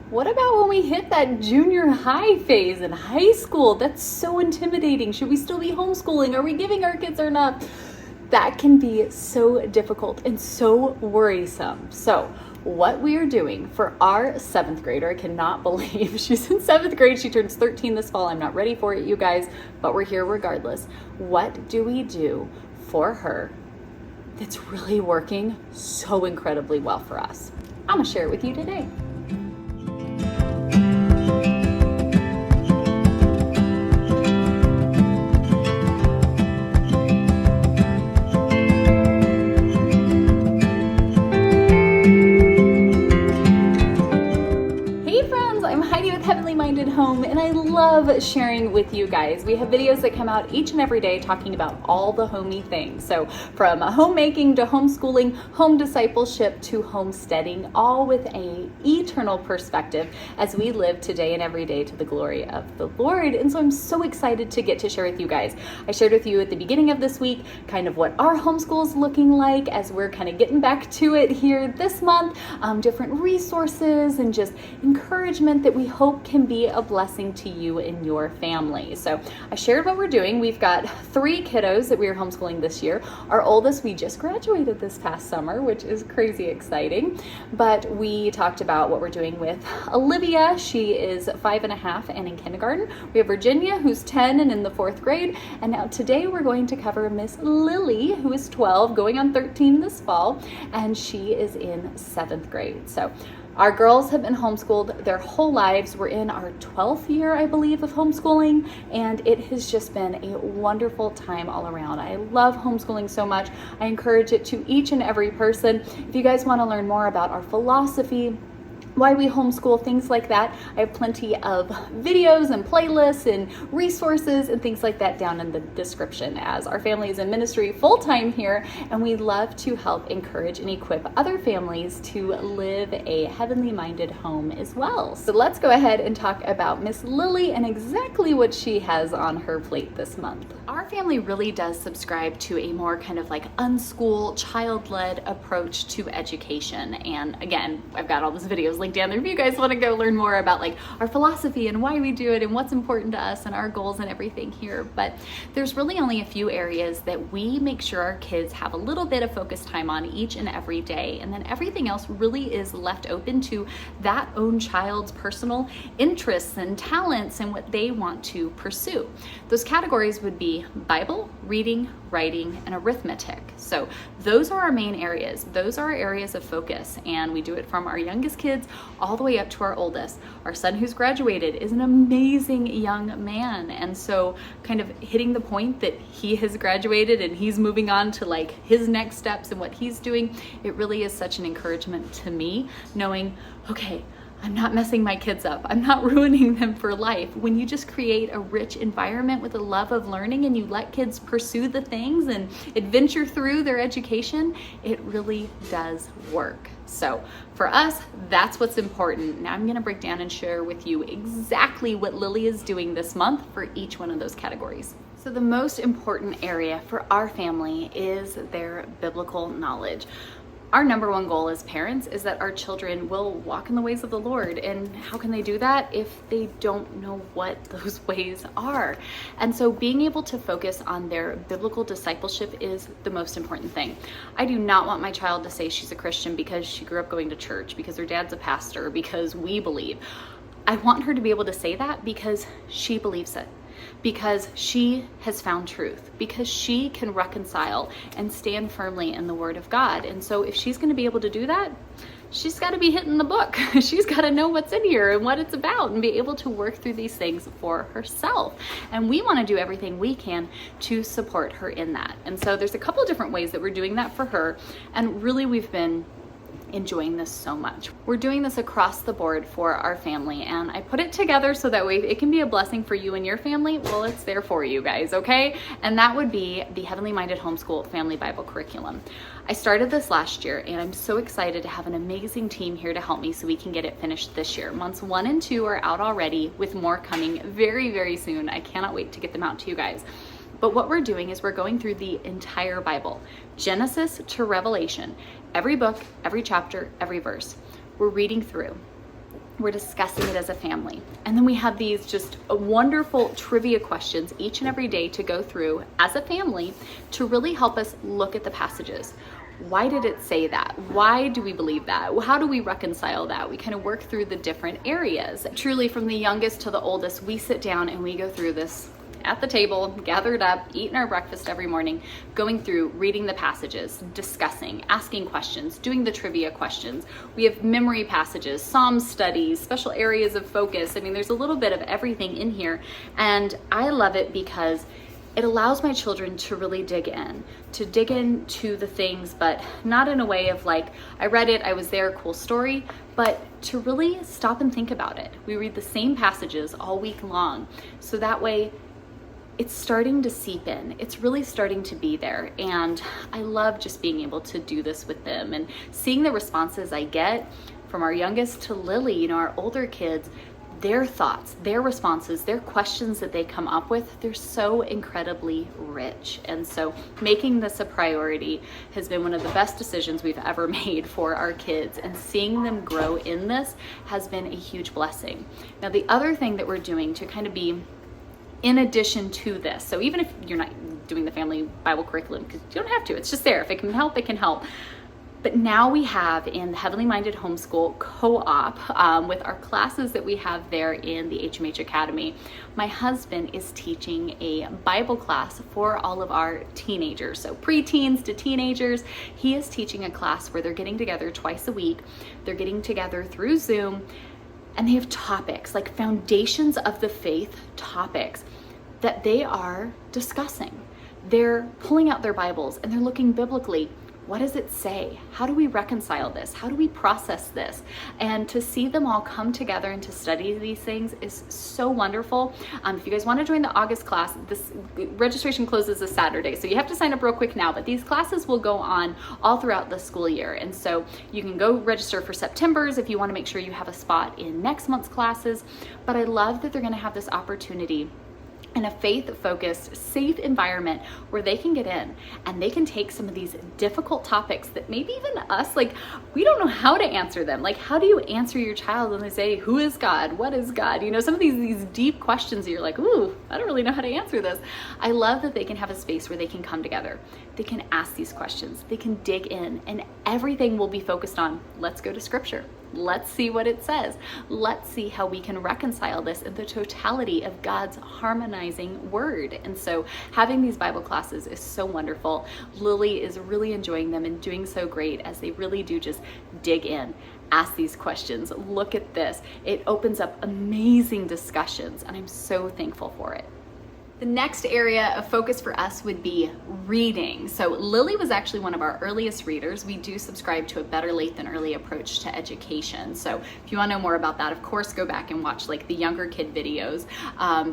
What about when we hit that junior high phase in high school? That's so intimidating. Should we still be homeschooling? Are we giving our kids enough? That can be so difficult and so worrisome. So what we are doing for our 7th grader, I cannot believe she's in 7th grade. She turns 13 this fall. I'm not ready for it, you guys, but we're here regardless. What do we do for her that's really working so incredibly well for us? I'm gonna share it with you today. Home, and I love sharing with you guys. We have videos that come out each and every day talking about all the homey things. So from homemaking to homeschooling, home discipleship to homesteading, all with an eternal perspective as we live today and every day to the glory of the Lord. And so I'm so excited to get to share with you guys. I shared with you at the beginning of this week kind of what our homeschool is looking like as we're kind of getting back to it here this month, different resources and just encouragement that we hope can be a blessing to you and your family. So I shared what we're doing. We've got 3 kiddos that we are homeschooling this year. Our oldest, we just graduated this past summer, which is crazy exciting. But we talked about what we're doing with Olivia. She is 5.5 and in kindergarten. We have Virginia, who's 10 and in the 4th grade. And now today we're going to cover Miss Lily, who is 12, going on 13 this fall, and she is in 7th grade. So our girls have been homeschooled their whole lives. We're in our 12th year, I believe, of homeschooling, and it has just been a wonderful time all around. I love homeschooling so much. I encourage it to each and every person. If you guys want to learn more about our philosophy, why we homeschool, things like that, I have plenty of videos and playlists and resources and things like that down in the description, as our family is in ministry full-time here, and we love to help encourage and equip other families to live a heavenly minded home as well. So let's go ahead and talk about Miss Lily and exactly what she has on her plate this month. Our family really does subscribe to a more kind of like unschool, child-led approach to education. And again, I've got all these videos linked down there if you guys want to go learn more about like our philosophy and why we do it and what's important to us and our goals and everything here. But there's really only a few areas that we make sure our kids have a little bit of focus time on each and every day. And then everything else really is left open to that own child's personal interests and talents and what they want to pursue. Those categories would be Bible, reading, writing, and arithmetic. So those are our main areas. Those are our areas of focus, and we do it from our youngest kids all the way up to our oldest. Our son who's graduated is an amazing young man, and so kind of hitting the point that he has graduated and he's moving on to like his next steps and what he's doing, it really is such an encouragement to me, knowing, okay, I'm not messing my kids up. I'm not ruining them for life. When you just create a rich environment with a love of learning and you let kids pursue the things and adventure through their education, it really does work. So for us, that's what's important. Now I'm gonna break down and share with you exactly what Lily is doing this month for each one of those categories. So the most important area for our family is their biblical knowledge. Our number one goal as parents is that our children will walk in the ways of the Lord. And how can they do that if they don't know what those ways are? And so being able to focus on their biblical discipleship is the most important thing. I do not want my child to say she's a Christian because she grew up going to church, because her dad's a pastor, because we believe. I want her to be able to say that because she believes it, because she has found truth, because she can reconcile and stand firmly in the Word of God. And so if she's going to be able to do that, she's got to be hitting the book. She's got to know what's in here and what it's about and be able to work through these things for herself. And we want to do everything we can to support her in that. And so there's a couple of different ways that we're doing that for her. And really, we've been enjoying this so much. We're doing this across the board for our family, and I put it together so that way it can be a blessing for you and your family. Well, it's there for you guys, okay? And that would be the Heavenly Minded Homeschool Family Bible Curriculum. I started this last year, and I'm so excited to have an amazing team here to help me so we can get it finished this year. Months 1 and 2 are out already, with more coming very, very soon. I cannot wait to get them out to you guys. But what we're doing is we're going through the entire Bible, Genesis to Revelation, every book, every chapter, every verse. We're reading through. We're discussing it as a family. And then we have these just wonderful trivia questions each and every day to go through as a family to really help us look at the passages. Why did it say that? Why do we believe that? How do we reconcile that? We kind of work through the different areas. Truly, from the youngest to the oldest, we sit down and we go through this at the table, gathered up, eating our breakfast every morning, going through, reading the passages, discussing, asking questions, doing the trivia questions. We have memory passages, psalm studies, special areas of focus. I mean, there's a little bit of everything in here. And I love it because it allows my children to really dig into the things, but not in a way of like, I read it, I was there, cool story, but to really stop and think about it. We read the same passages all week long. So that way it's starting to seep in. It's really starting to be there. And I love just being able to do this with them and seeing the responses I get from our youngest to Lily, our older kids, their thoughts, their responses, their questions that they come up with, they're so incredibly rich. And so making this a priority has been one of the best decisions we've ever made for our kids, and seeing them grow in this has been a huge blessing. Now, the other thing that we're doing to kind of be in addition to this, so even if you're not doing the family Bible curriculum, because you don't have to, it's just there. If it can help, it can help. But now we have in the Heavenly Minded Homeschool Co-op, with our classes that we have there in the HMH Academy, my husband is teaching a Bible class for all of our teenagers. So preteens to teenagers, he is teaching a class where they're getting together twice a week. They're getting together through Zoom, and they have topics, like foundations of the faith topics that they are discussing. They're pulling out their Bibles and they're looking biblically. What does it say? How do we reconcile this? How do we process this? And to see them all come together and to study these things is so wonderful. If you guys want to join the August class, this registration closes this Saturday, so you have to sign up real quick now, but these classes will go on all throughout the school year. And so you can go register for September's if you want to make sure you have a spot in next month's classes. But I love that they're going to have this opportunity in a faith-focused, safe environment where they can get in and they can take some of these difficult topics that maybe even us, like, we don't know how to answer them. Like, how do you answer your child when they say, who is God? What is God? Some of these deep questions that you're like, ooh, I don't really know how to answer this. I love that they can have a space where they can come together. They can ask these questions. They can dig in, and everything will be focused on, let's go to Scripture. Let's see what it says. Let's see how we can reconcile this in the totality of God's harmonizing word. And so having these Bible classes is so wonderful. Lily is really enjoying them and doing so great as they really do just dig in, ask these questions, look at this. It opens up amazing discussions, and I'm so thankful for it. The next area of focus for us would be reading. So Lily was actually one of our earliest readers. We do subscribe to a better late than early approach to education. So if you want to know more about that, of course, go back and watch like the younger kid videos,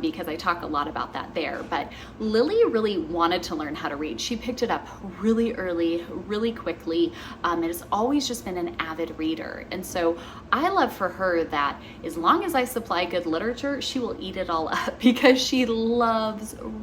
because I talk a lot about that there. But Lily really wanted to learn how to read. She picked it up really early, really quickly, and has always just been an avid reader. And so I love for her that as long as I supply good literature, she will eat it all up because she loves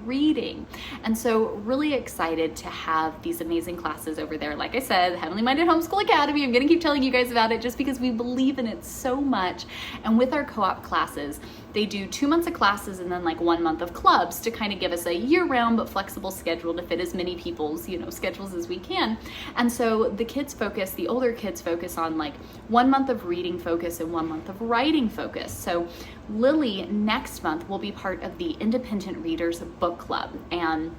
reading. And so really excited to have these amazing classes over there. Like I said, Heavenly Minded Homeschool Academy, I'm going to keep telling you guys about it just because we believe in it so much. And with our co-op classes, they do 2 months of classes and then like 1 month of clubs to kind of give us a year-round but flexible schedule to fit as many people's schedules as we can. And so the kids focus, the older kids focus on like 1 month of reading focus and 1 month of writing focus. So Lily next month will be part of the Independent Readers Book Club, and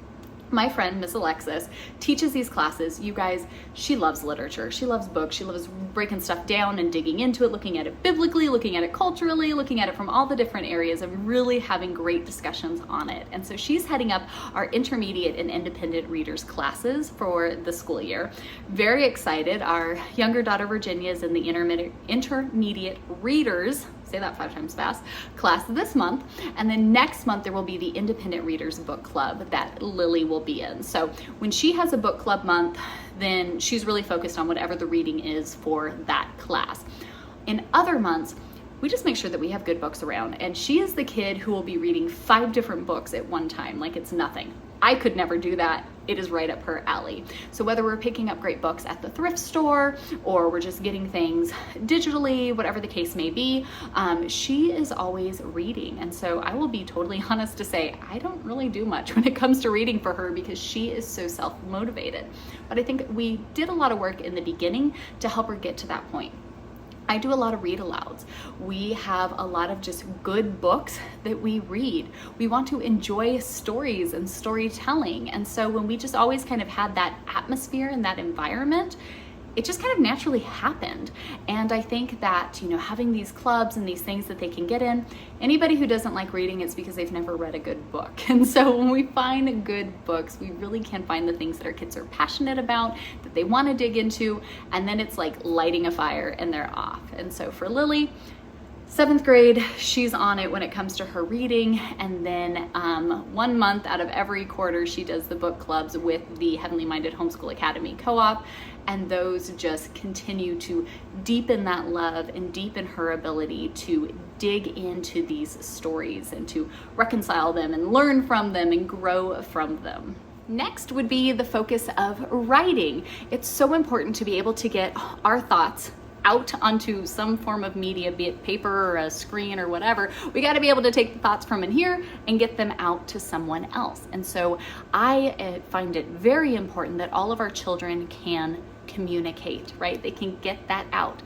my friend, Miss Alexis, teaches these classes. You guys, she loves literature. She loves books. She loves breaking stuff down and digging into it, looking at it biblically, looking at it culturally, looking at it from all the different areas, and really having great discussions on it. And so she's heading up our intermediate and independent readers classes for the school year. Very excited. Our younger daughter, Virginia, is in the intermediate readers, say that 5 times fast, class this month. And then next month, there will be the Independent Readers Book Club that Lily will be in. So when she has a book club month, then she's really focused on whatever the reading is for that class. In other months, we just make sure that we have good books around. And she is the kid who will be reading 5 different books at one time, like it's nothing. I could never do that. it is right up her alley. So whether we're picking up great books at the thrift store or we're just getting things digitally, whatever the case may be, she is always reading. And so I will be totally honest to say, I don't really do much when it comes to reading for her because she is so self-motivated. But I think we did a lot of work in the beginning to help her get to that point. I do a lot of read alouds. We have a lot of just good books that we read. We want to enjoy stories and storytelling. And so when we just always kind of had that atmosphere and that environment, it just kind of naturally happened. And I think that, having these clubs and these things that they can get in, anybody who doesn't like reading, it's because they've never read a good book. And so when we find good books, we really can find the things that our kids are passionate about, that they want to dig into, and then it's like lighting a fire and they're off. And so for Lily, 7th grade, she's on it when it comes to her reading, and then 1 month out of every quarter she does the book clubs with the Heavenly Minded Homeschool Academy co-op, and those just continue to deepen that love and deepen her ability to dig into these stories and to reconcile them and learn from them and grow from them. Next would be the focus of writing. It's so important to be able to get our thoughts out onto some form of media, be it paper or a screen or whatever. We got to be able to take the thoughts from in here and get them out to someone else. And so I find it very important that all of our children can communicate, right? They can get that out.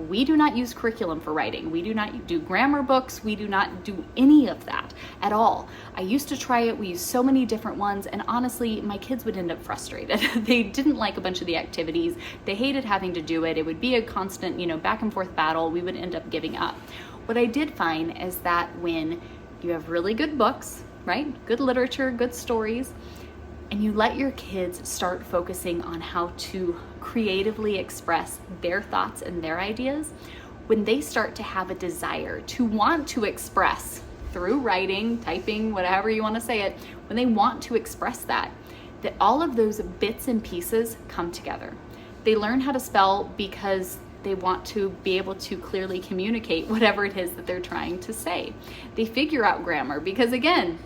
We do not use curriculum for writing. We do not do grammar books. We do not do any of that at all. I used to try it. We used so many different ones, and honestly, my kids would end up frustrated. They didn't like a bunch of the activities. They hated having to do it. It would be a constant, back and forth battle. We would end up giving up. What I did find is that when you have really good books, right? Good literature, good stories, and you let your kids start focusing on how to creatively express their thoughts and their ideas, when they start to have a desire to want to express through writing, typing, whatever you want to say it, when they want to express that all of those bits and pieces come together. They learn how to spell because they want to be able to clearly communicate whatever it is that they're trying to say. They figure out grammar because, again,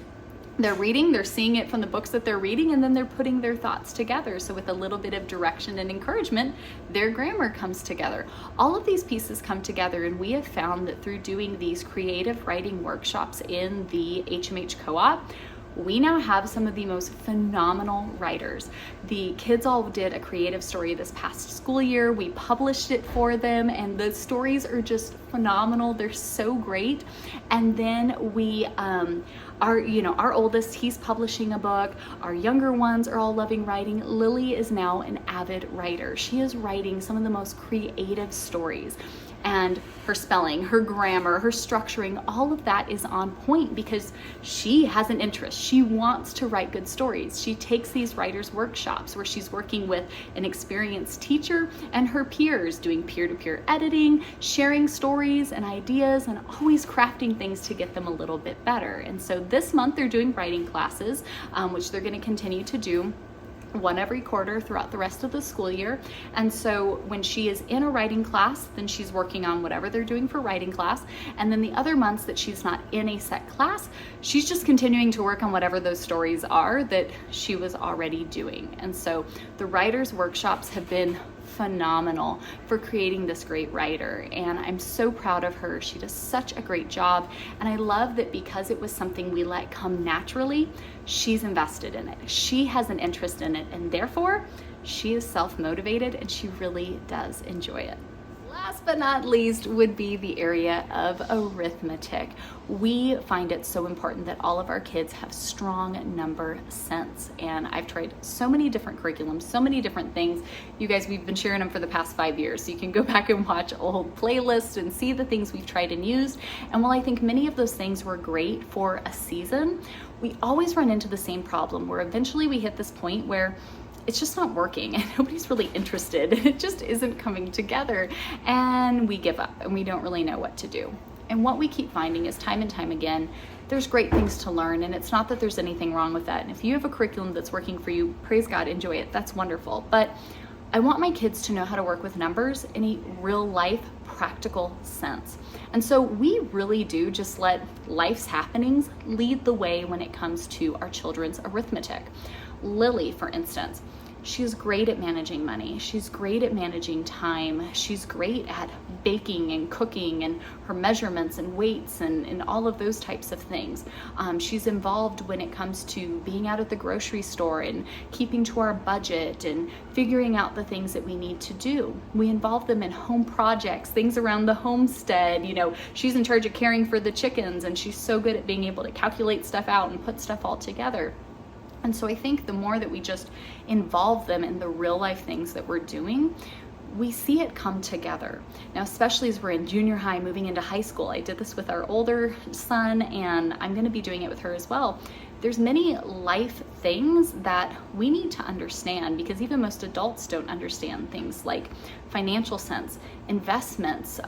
they're reading, they're seeing it from the books that they're reading, and then they're putting their thoughts together. So with a little bit of direction and encouragement, their grammar comes together. All of these pieces come together, and we have found that through doing these creative writing workshops in the HMH co-op, we now have some of the most phenomenal writers. The kids all did a creative story this past school year. We published it for them, and the stories are just phenomenal. They're so great. And then we our oldest, he's publishing a book. Our younger ones are all loving writing. Lily is now an avid writer. She is writing some of the most creative stories. And her spelling, her grammar, her structuring, all of that is on point because she has an interest. She wants to write good stories. She takes these writers' workshops where she's working with an experienced teacher and her peers, doing peer-to-peer editing, sharing stories and ideas, and always crafting things to get them a little bit better. And so this month they're doing writing classes, which they're going to continue to do one every quarter throughout the rest of the school year. And so when she is in a writing class, then she's working on whatever they're doing for writing class. And then the other months that she's not in a set class, she's just continuing to work on whatever those stories are that she was already doing. And so the writers' workshops have been phenomenal for creating this great writer, and I'm so proud of her. She does such a great job, and I love that because it was something we let come naturally, she's invested in it. She has an interest in it, and therefore she is self-motivated and she really does enjoy it. Last but not least would be the area of arithmetic. We find it so important that all of our kids have strong number sense. And I've tried so many different curriculums, so many different things. You guys, we've been sharing them for the past 5 years. So you can go back and watch old playlists and see the things we've tried and used. And while I think many of those things were great for a season, we always run into the same problem where eventually we hit this point where it's just not working and nobody's really interested. It just isn't coming together, and we give up and we don't really know what to do. And what we keep finding is time and time again, there's great things to learn, and it's not that there's anything wrong with that. And if you have a curriculum that's working for you, praise God, enjoy it. That's wonderful. But I want my kids to know how to work with numbers in a real life, practical sense. And so we really do just let life's happenings lead the way when it comes to our children's arithmetic. Lily, for instance, she's great at managing money. She's great at managing time. She's great at baking and cooking and her measurements and weights and all of those types of things. She's involved when it comes to being out at the grocery store and keeping to our budget and figuring out the things that we need to do. We involve them in home projects, things around the homestead. You know, she's in charge of caring for the chickens, and she's so good at being able to calculate stuff out and put stuff all together. And so I think the more that we just involve them in the real life things that we're doing, we see it come together. Now, especially as we're in junior high, moving into high school. I did this with our older son, and I'm going to be doing it with her as well. There's many life things that we need to understand, because even most adults don't understand things like financial sense, investments,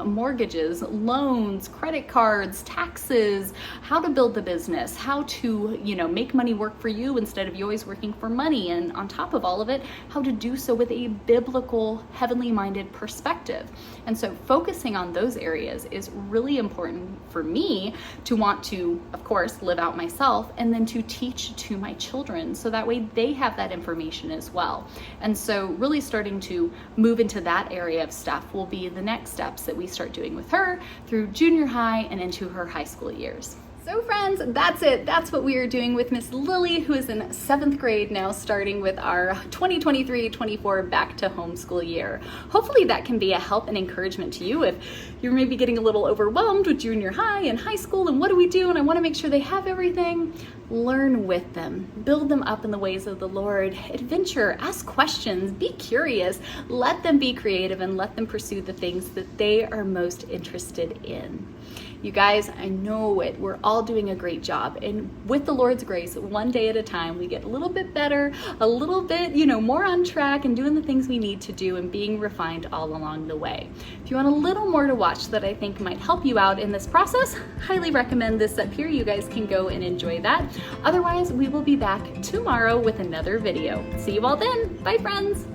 mortgages, loans, credit cards, taxes, how to build the business, how to, make money work for you instead of you always working for money. And on top of all of it, how to do so with a biblical, heavenly minded perspective. And so focusing on those areas is really important for me to want to, of course, live out myself, and then to teach to my children so that way they have that information as well. And so really starting to move into that area of stuff will be the next steps that we start doing with her through junior high and into her high school years. So friends, that's it. That's what we are doing with Miss Lily, who is in 7th grade now, starting with our 2023-24 back to homeschool year. Hopefully that can be a help and encouragement to you if you're maybe getting a little overwhelmed with junior high and high school and what do we do, and I want to make sure they have everything. Learn with them, build them up in the ways of the Lord, adventure, ask questions, be curious, let them be creative, and let them pursue the things that they are most interested in. You guys, I know it. We're all doing a great job. And with the Lord's grace, one day at a time, we get a little bit better, a little bit, more on track and doing the things we need to do and being refined all along the way. If you want a little more to watch that I think might help you out in this process, highly recommend this up here. You guys can go and enjoy that. Otherwise, we will be back tomorrow with another video. See you all then. Bye, friends.